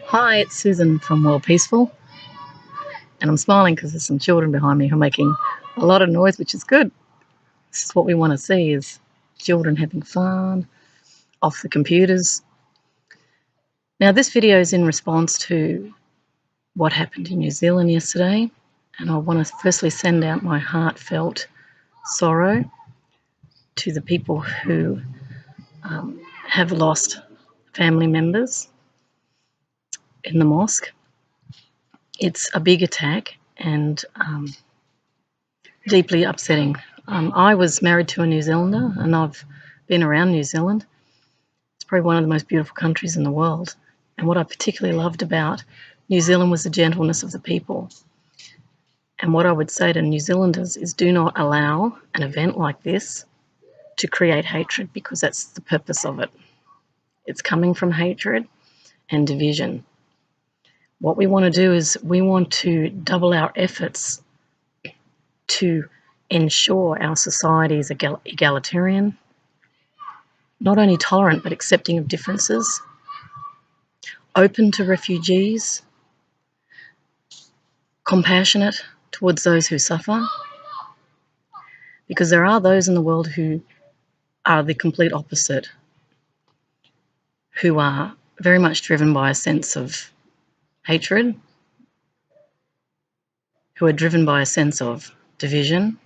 Hi, it's Susan from Worldpeacefull, and I'm smiling because there's some children behind me who are making a lot of noise, which is good. This is what we want to see, is children having fun off the computers. Now, this video is in response to what happened in New Zealand yesterday, and I want to firstly send out my heartfelt sorrow to the people who have lost family members in the mosque. It's a big attack and deeply upsetting. I was married to a New Zealander, and I've been around New Zealand. It's probably one of the most beautiful countries in the world. And what I particularly loved about New Zealand was the gentleness of the people. And what I would say to New Zealanders is, do not allow an event like this to create hatred, because that's the purpose of it. It's coming from hatred and division. What we want to do is we want to double our efforts to ensure our society is egalitarian, not only tolerant but accepting of differences, open to refugees, compassionate towards those who suffer, because there are those in the world who are the complete opposite, who are very much driven by a sense of hatred, who are driven by a sense of division,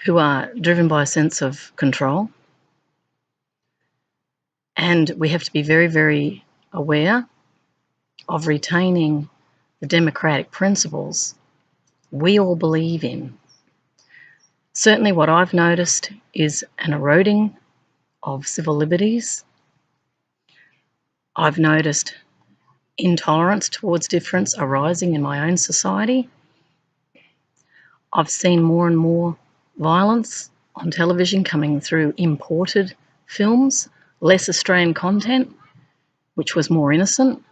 who are driven by a sense of control. And we have to be very, very aware of retaining the democratic principles we all believe in. Certainly what I've noticed is an eroding of civil liberties. I've noticed intolerance towards difference arising in my own society. I've seen more and more violence on television coming through imported films, less Australian content, which was more innocent.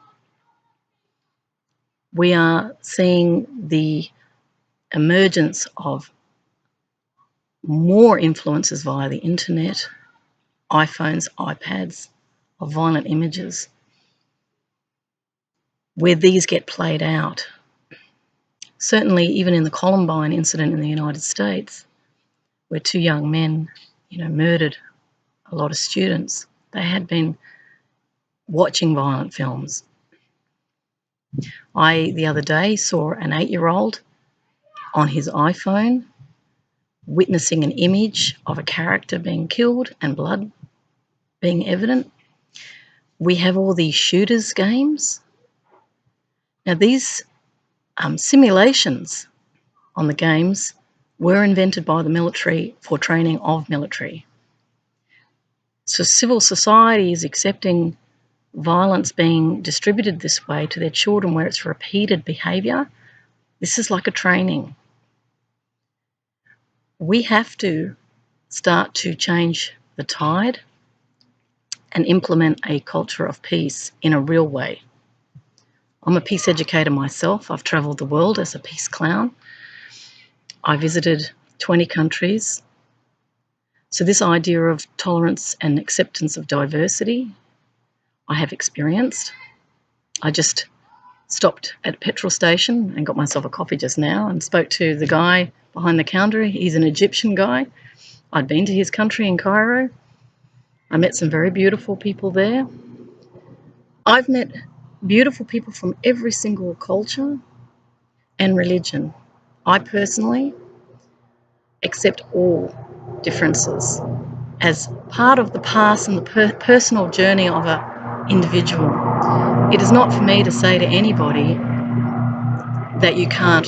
We are seeing the emergence of more influences via the internet, iPhones, iPads, of violent images, where these get played out. Certainly even in the Columbine incident in the United States, where two young men, murdered a lot of students, they had been watching violent films. I, the other day, saw an 8-year-old on his iPhone witnessing an image of a character being killed and blood being evident. We have all these shooters games. Now, these simulations on the games were invented by the military for training of military. So civil society is accepting violence being distributed this way to their children, where it's repeated behaviour. This is like a training. We have to start to change the tide and implement a culture of peace in a real way. I'm a peace educator myself. I've travelled the world as a peace clown. I visited 20 countries. So this idea of tolerance and acceptance of diversity, I have experienced. I just stopped at a petrol station and got myself a coffee just now and spoke to the guy behind the counter. He's an Egyptian guy. I'd been to his country in Carew. I met some very beautiful people there. I've met beautiful people from every single culture and religion. I personally accept all differences as part of the past and the personal journey of an individual. It is not for me to say to anybody that you can't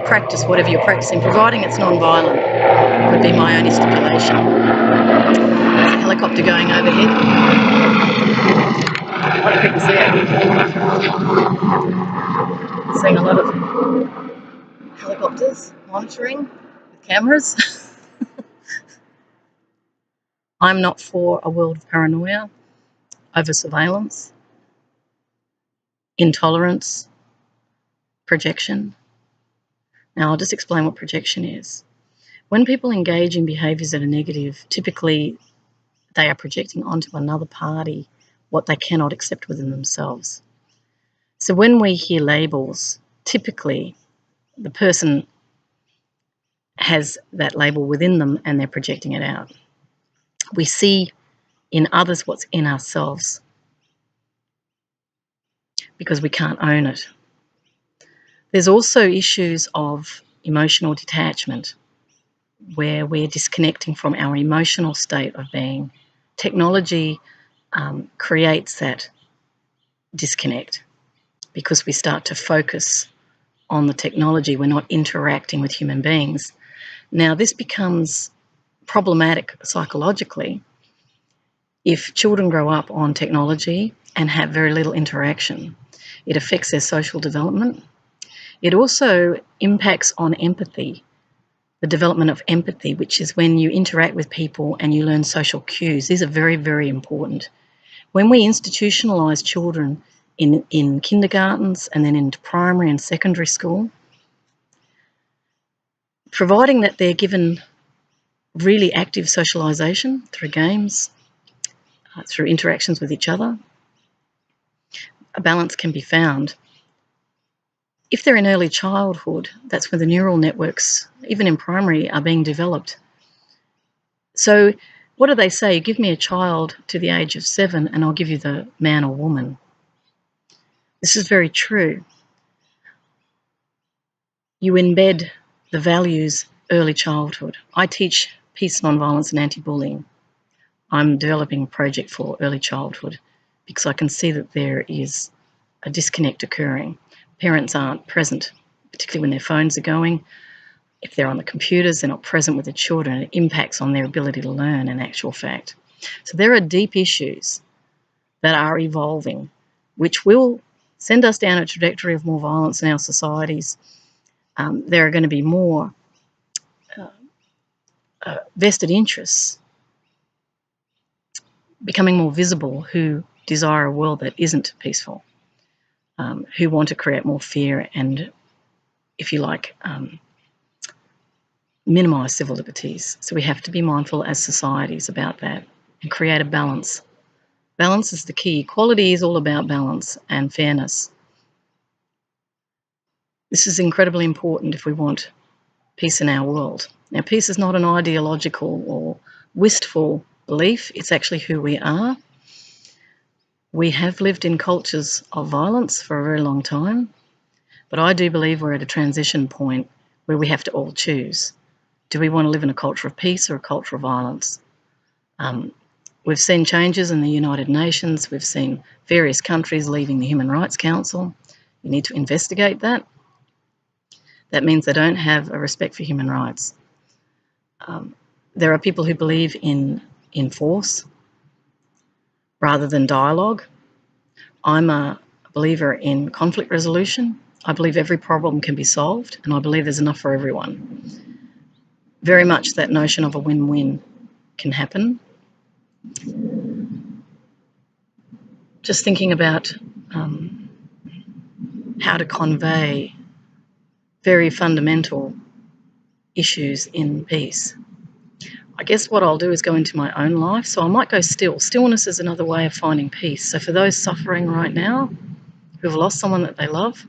practice whatever you're practicing, providing it's non-violent, would be my only stipulation. There's a helicopter going overhead. I don't think you see it. Seeing a lot of helicopters monitoring with cameras. I'm not for a world of paranoia, over surveillance, intolerance, projection. Now, I'll just explain what projection is. When people engage in behaviours that are negative, typically they are projecting onto another party what they cannot accept within themselves. So when we hear labels, typically the person has that label within them and they're projecting it out. We see in others what's in ourselves because we can't own it. There's also issues of emotional detachment, where we're disconnecting from our emotional state of being. Technology creates that disconnect because we start to focus on the technology. We're not interacting with human beings. Now, this becomes problematic psychologically if children grow up on technology and have very little interaction. It affects their social development. It also impacts on empathy, the development of empathy, which is when you interact with people and you learn social cues. These are very, very important. When we institutionalise children in kindergartens and then into primary and secondary school, providing that they're given really active socialisation through games, through interactions with each other, a balance can be found. If they're in early childhood, that's when the neural networks, even in primary, are being developed. So what do they say? Give me a child to the age of 7 and I'll give you the man or woman. This is very true. You embed the values early childhood. I teach peace, nonviolence and anti-bullying. I'm developing a project for early childhood because I can see that there is a disconnect occurring. Parents aren't present, particularly when their phones are going. If they're on the computers, they're not present with the children. It impacts on their ability to learn in actual fact. So there are deep issues that are evolving, which will send us down a trajectory of more violence in our societies. There are going to be more vested interests becoming more visible who desire a world that isn't peaceful, who want to create more fear and, if you like, minimise civil liberties. So we have to be mindful as societies about that and create a balance. Balance is the key. Equality is all about balance and fairness. This is incredibly important if we want peace in our world. Now, peace is not an ideological or wistful belief. It's actually who we are. We have lived in cultures of violence for a very long time, but I do believe we're at a transition point where we have to all choose. Do we want to live in a culture of peace or a culture of violence? We've seen changes in the United Nations. We've seen various countries leaving the Human Rights Council. You need to investigate that. That means they don't have a respect for human rights. There are people who believe in force rather than dialogue. I'm a believer in conflict resolution. I believe every problem can be solved, and I believe there's enough for everyone. Very much that notion of a win-win can happen. Just thinking about how to convey very fundamental issues in peace. I guess what I'll do is go into my own life. So I might go still. Stillness is another way of finding peace. So for those suffering right now, who've lost someone that they love,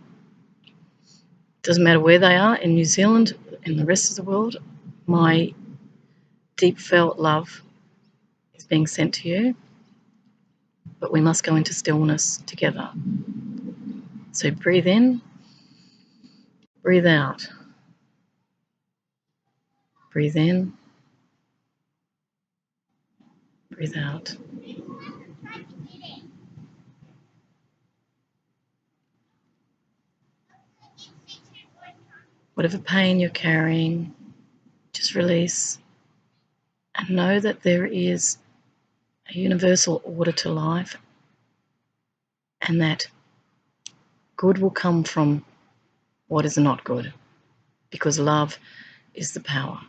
doesn't matter where they are, in New Zealand, in the rest of the world, my deep felt love is being sent to you. But we must go into stillness together. So breathe in, breathe out. Breathe in, breathe out. Whatever pain you're carrying, just release and know that there is a universal order to life and that good will come from what is not good, because love is the power.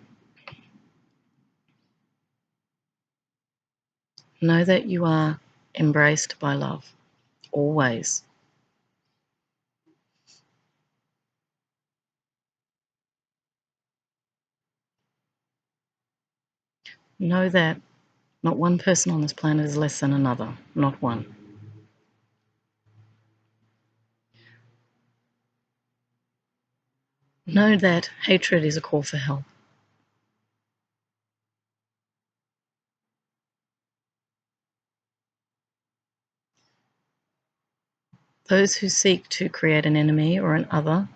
Know that you are embraced by love, always. Know that not one person on this planet is less than another, not one. Know that hatred is a call for help. Those who seek to create an enemy or an other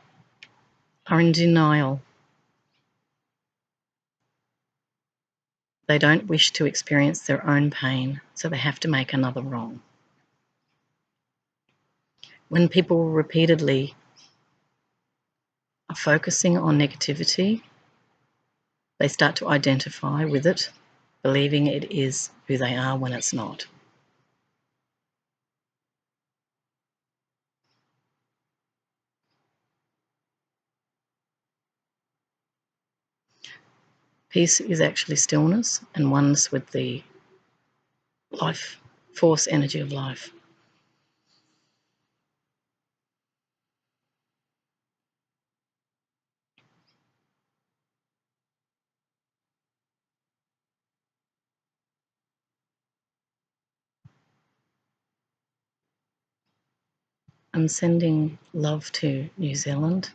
are in denial. They don't wish to experience their own pain, so they have to make another wrong. When people repeatedly are focusing on negativity, they start to identify with it, believing it is who they are when it's not. Peace is actually stillness and oneness with the life force energy of life. I'm sending love to New Zealand,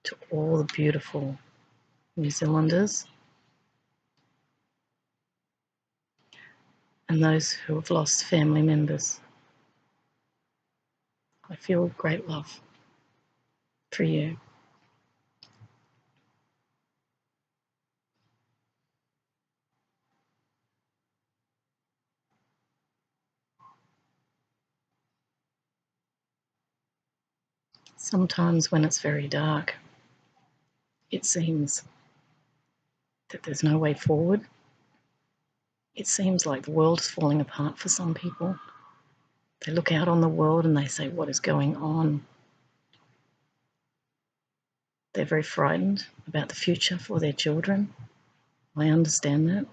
to all the beautiful New Zealanders and those who have lost family members. I feel great love for you. Sometimes when it's very dark, it seems that there's no way forward. It seems like the world is falling apart for some people. They look out on the world and they say, what is going on? They're very frightened about the future for their children. I understand that.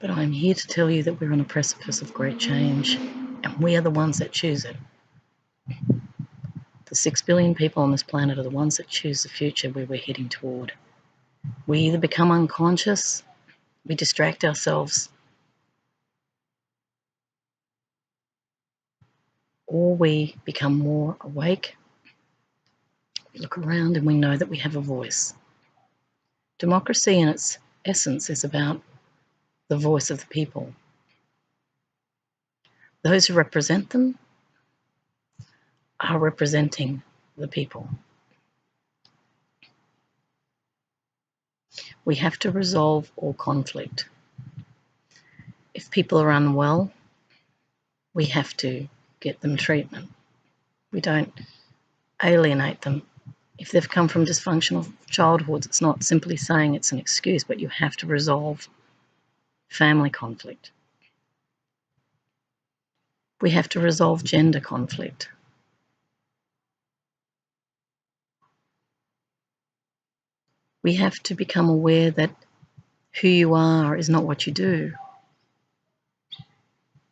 But I'm here to tell you that we're on a precipice of great change, and we are the ones that choose it. The 6 billion people on this planet are the ones that choose the future where we're heading toward. We either become unconscious, we distract ourselves, or we become more awake. We look around and we know that we have a voice. Democracy in its essence is about the voice of the people. Those who represent them are representing the people. We have to resolve all conflict. If people are unwell, we have to get them treatment. We don't alienate them. If they've come from dysfunctional childhoods, it's not simply saying it's an excuse, but you have to resolve family conflict. We have to resolve gender conflict. We have to become aware that who you are is not what you do,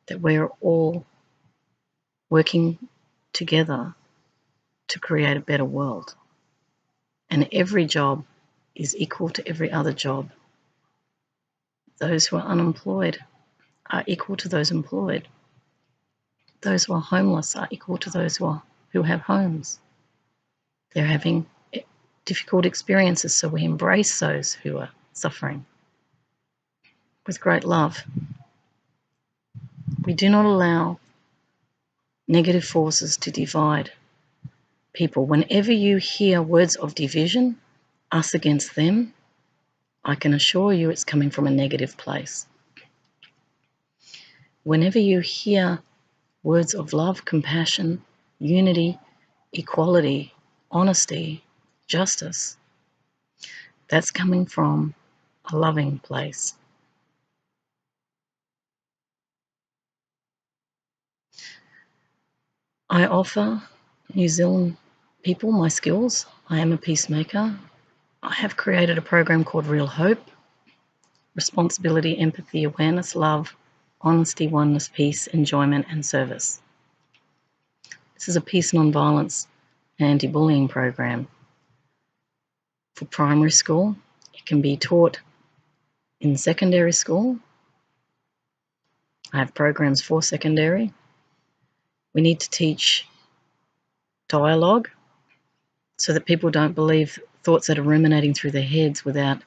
that we're all working together to create a better world. And every job is equal to every other job. Those who are unemployed are equal to those employed. Those who are homeless are equal to those who have homes. They're having difficult experiences, so we embrace those who are suffering with great love. We do not allow negative forces to divide people. Whenever you hear words of division, us against them, I can assure you it's coming from a negative place. Whenever you hear words of love, compassion, unity, equality, honesty, justice, that's coming from a loving place. I offer New Zealand people my skills. I am a peacemaker. I have created a program called Real Hope: responsibility, empathy, awareness, love, honesty, oneness, peace, enjoyment, and service. This is a peace, nonviolence, and anti-bullying program for primary school. It can be taught in secondary school. I have programs for secondary. We need to teach dialogue so that people don't believe thoughts that are ruminating through their heads without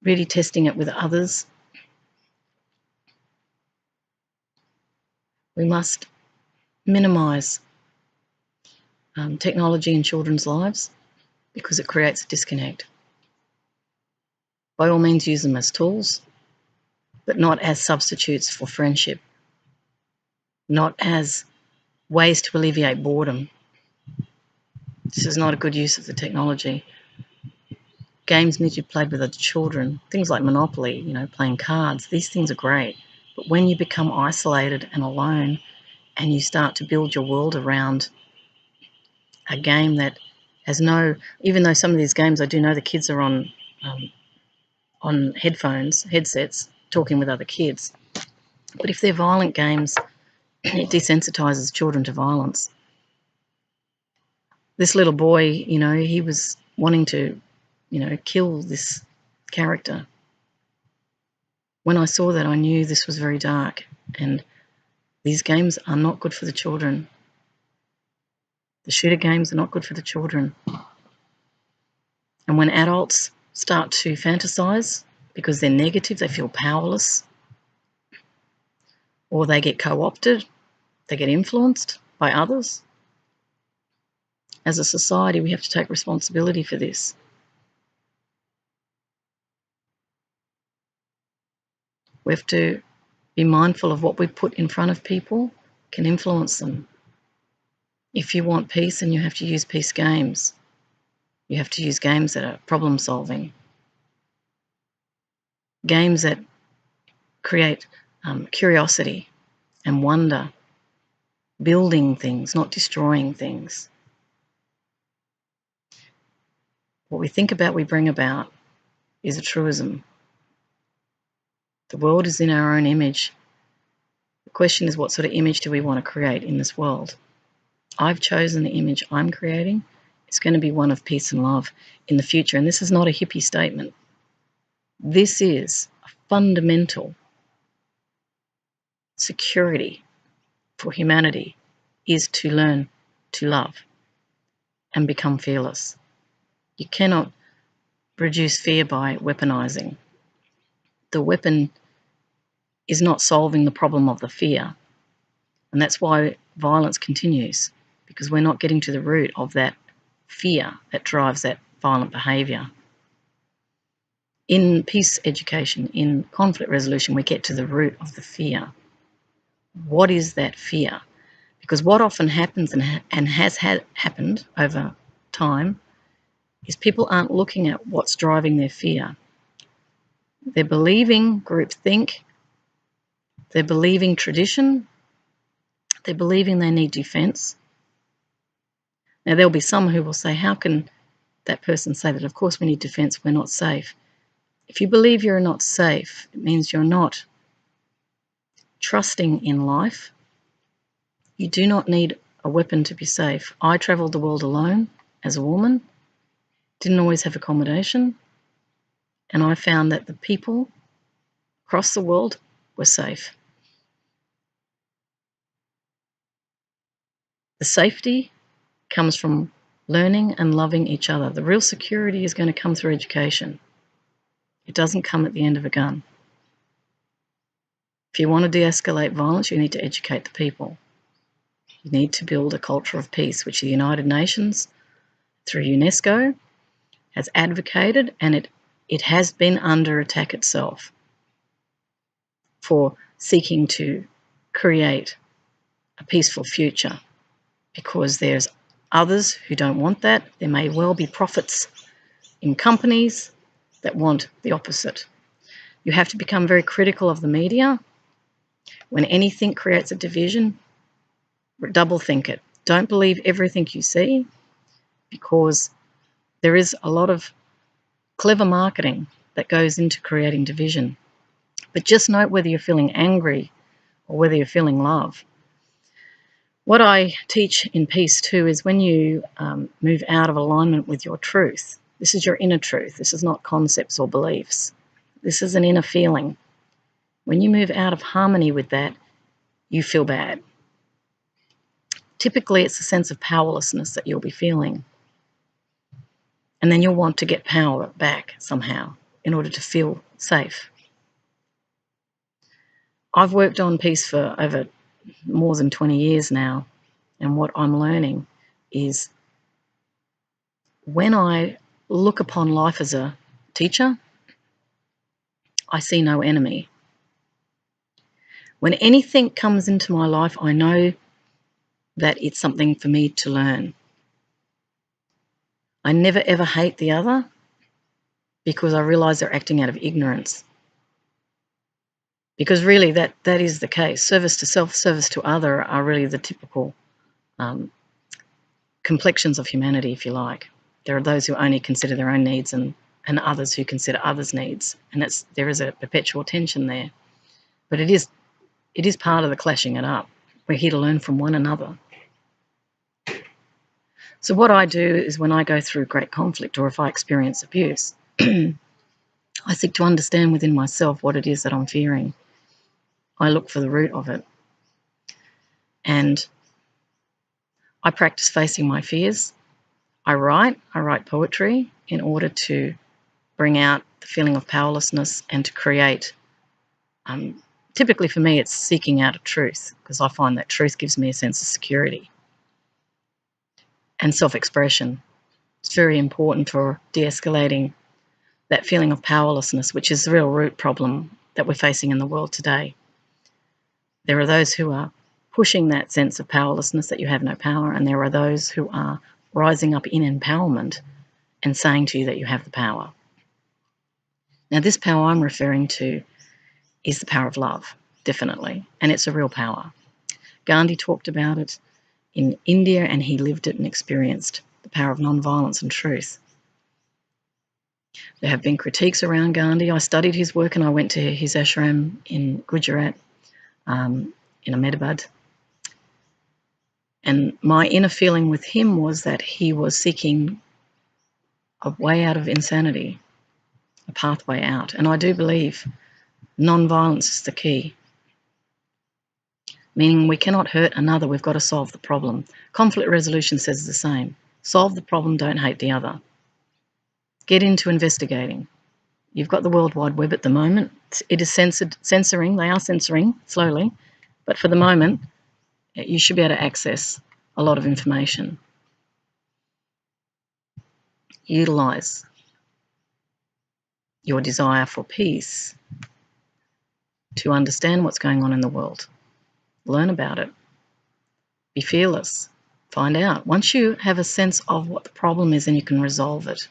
really testing it with others. We must minimise technology in children's lives because it creates a disconnect. By all means, use them as tools, but not as substitutes for friendship, not as ways to alleviate boredom. This is not a good use of the technology. Games need to be played with other children. Things like Monopoly, playing cards, these things are great. But when you become isolated and alone and you start to build your world around a game that has even though some of these games I do know the kids are on headsets, talking with other kids. But if they're violent games, it desensitizes children to violence. This little boy, he was wanting to, kill this character. When I saw that, I knew this was very dark, and these games are not good for the children. The shooter games are not good for the children. And when adults start to fantasize because they're negative, they feel powerless, or they get co-opted, they get influenced by others. As a society, we have to take responsibility for this. We have to be mindful of what we put in front of people can influence them. If you want peace, then you have to use peace games. You have to use games that are problem solving. Games that create curiosity and wonder, building things, not destroying things. What we think about, we bring about is a truism. The world is in our own image. The question is, what sort of image do we want to create in this world? I've chosen the image I'm creating. It's going to be one of peace and love in the future. And this is not a hippie statement. This is a fundamental security for humanity, is to learn to love and become fearless. You cannot reduce fear by weaponizing. The weapon is not solving the problem of the fear. And that's why violence continues, because we're not getting to the root of that fear that drives that violent behaviour. In peace education, in conflict resolution, we get to the root of the fear. What is that fear? Because what often happens and has happened over time is people aren't looking at what's driving their fear. They're believing groupthink, they're believing tradition, they're believing they need defence. Now, there'll be some who will say, how can that person say that? Of course we need defence, we're not safe. If you believe you're not safe, it means you're not trusting in life. You do not need a weapon to be safe. I travelled the world alone as a woman, didn't always have accommodation, and I found that the people across the world were safe. The safety comes from learning and loving each other. The real security is going to come through education. It doesn't come at the end of a gun. If you want to de-escalate violence, you need to educate the people. You need to build a culture of peace, which the United Nations, through UNESCO, has advocated, and it has been under attack itself for seeking to create a peaceful future, because there's others who don't want that. There may well be prophets in companies that want the opposite. You have to become very critical of the media. When anything creates a division, double think it. Don't believe everything you see, because there is a lot of clever marketing that goes into creating division. But just note whether you're feeling angry or whether you're feeling love. What I teach in peace too is when you move out of alignment with your truth, this is your inner truth, this is not concepts or beliefs, this is an inner feeling. When you move out of harmony with that, you feel bad. Typically, it's a sense of powerlessness that you'll be feeling. And then you'll want to get power back somehow in order to feel safe. I've worked on peace for over more than 20 years now, and what I'm learning is when I look upon life as a teacher, I see no enemy. When anything comes into my life, I know that it's something for me to learn. I never ever hate the other because I realise they're acting out of ignorance. Because really that is the case. Service to self, service to other are really the typical complexions of humanity, if you like. There are those who only consider their own needs and others who consider others' needs. And there is a perpetual tension there. But it is part of the clashing it up. We're here to learn from one another. So what I do is when I go through great conflict or if I experience abuse, I seek to understand within myself what it is that I'm fearing. I look for the root of it. And I practice facing my fears. I write poetry in order to bring out the feeling of powerlessness and to create, typically for me, it's seeking out a truth, because I find that truth gives me a sense of security. And self-expression. It's very important for de-escalating that feeling of powerlessness, which is the real root problem that we're facing in the world today. There are those who are pushing that sense of powerlessness, that you have no power, and there are those who are rising up in empowerment and saying to you that you have the power. Now, this power I'm referring to is the power of love, definitely, and it's a real power. Gandhi talked about it in India, and he lived it and experienced the power of nonviolence and truth. There have been critiques around Gandhi. I studied his work and I went to his ashram in Gujarat, in Ahmedabad. And my inner feeling with him was that he was seeking a way out of insanity, a pathway out. And I do believe nonviolence is the key. Meaning we cannot hurt another, we've got to solve the problem. Conflict resolution says the same. Solve the problem, don't hate the other. Get into investigating. You've got the World Wide Web at the moment. It is censoring, they are censoring slowly, but for the moment, you should be able to access a lot of information. Utilise your desire for peace to understand what's going on in the world. Learn about it. Be fearless. Find out. Once you have a sense of what the problem is, then you can resolve it.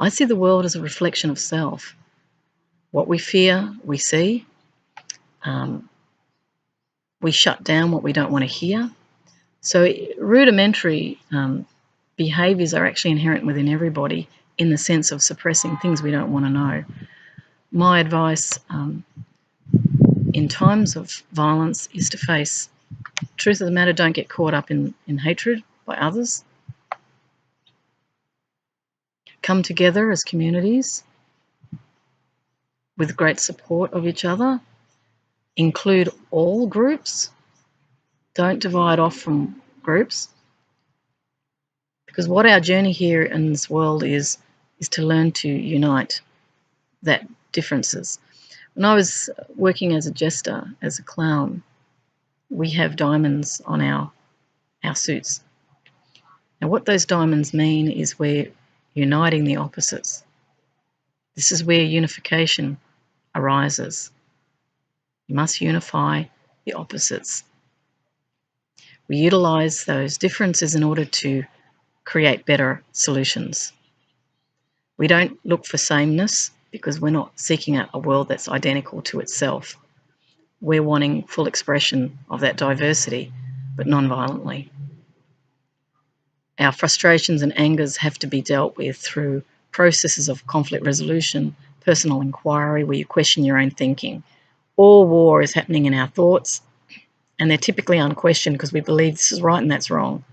I see the world as a reflection of self. What we fear, we see. We shut down what we don't want to hear. So rudimentary behaviours are actually inherent within everybody in the sense of suppressing things we don't want to know. My advice in times of violence is to face truth of the matter. Don't get caught up in hatred by others. Come together as communities with great support of each other. Include all groups. Don't divide off from groups. Because what our journey here in this world is to learn to unite that differences. When I was working as a jester, as a clown, we have diamonds on our suits. Now what those diamonds mean is we're uniting the opposites. This is where unification arises. You must unify the opposites. We utilise those differences in order to create better solutions. We don't look for sameness because we're not seeking out a world that's identical to itself. We're wanting full expression of that diversity, but non-violently. Our frustrations and angers have to be dealt with through processes of conflict resolution, personal inquiry, where you question your own thinking. All war is happening in our thoughts, and they're typically unquestioned because we believe this is right and that's wrong.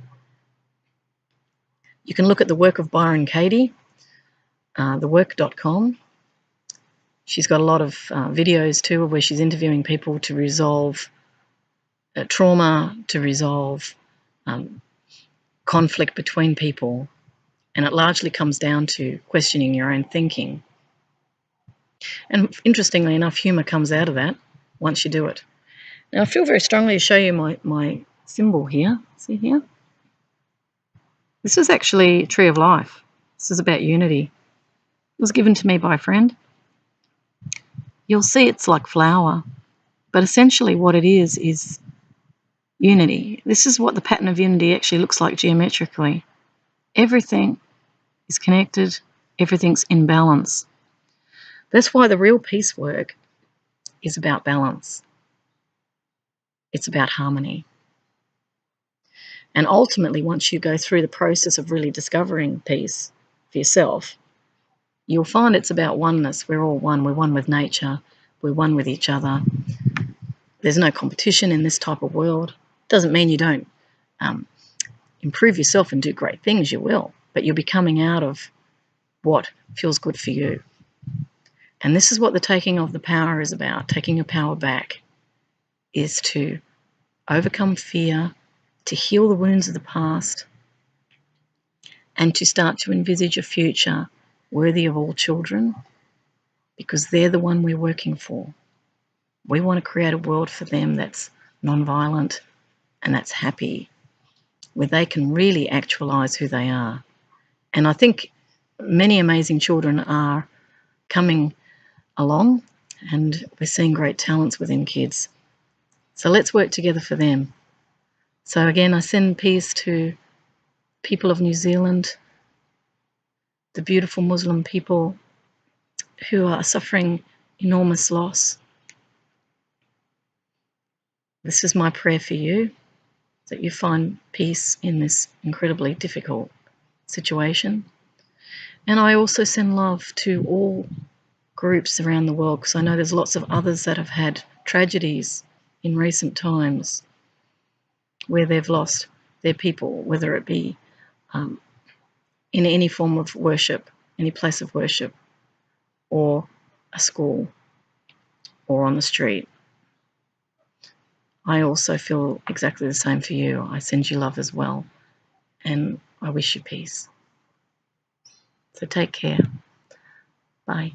You can look at the work of Byron Katie, thework.com. She's got a lot of videos too where she's interviewing people to resolve trauma to resolve, conflict between people, and it largely comes down to questioning your own thinking. And interestingly enough, humour comes out of that once you do it. Now, I feel very strongly to show you my symbol here. See here? This is actually a tree of life. This is about unity. It was given to me by a friend. You'll see it's like flower, but essentially what it is unity. This is what the pattern of unity actually looks like geometrically. Everything is connected, everything's in balance. That's why the real peace work is about balance. It's about harmony. And ultimately, once you go through the process of really discovering peace for yourself, you'll find it's about oneness. We're all one. We're one with nature. We're one with each other. There's no competition in this type of world. Doesn't mean you don't improve yourself and do great things. You will. But you'll be coming out of what feels good for you. And this is what the taking of the power is about. Taking your power back is to overcome fear, to heal the wounds of the past, and to start to envisage a future worthy of all children, because they're the one we're working for. We want to create a world for them that's non-violent and that's happy, where they can really actualize who they are. And I think many amazing children are coming along, and we're seeing great talents within kids. So let's work together for them. So again, I send peace to people of New Zealand, the beautiful Muslim people who are suffering enormous loss. This is my prayer for you, that you find peace in this incredibly difficult situation. And I also send love to all groups around the world, because I know there's lots of others that have had tragedies in recent times where they've lost their people, whether it be in any form of worship, any place of worship, or a school, or on the street. I also feel exactly the same for you. I send you love as well, and I wish you peace. So take care. Bye.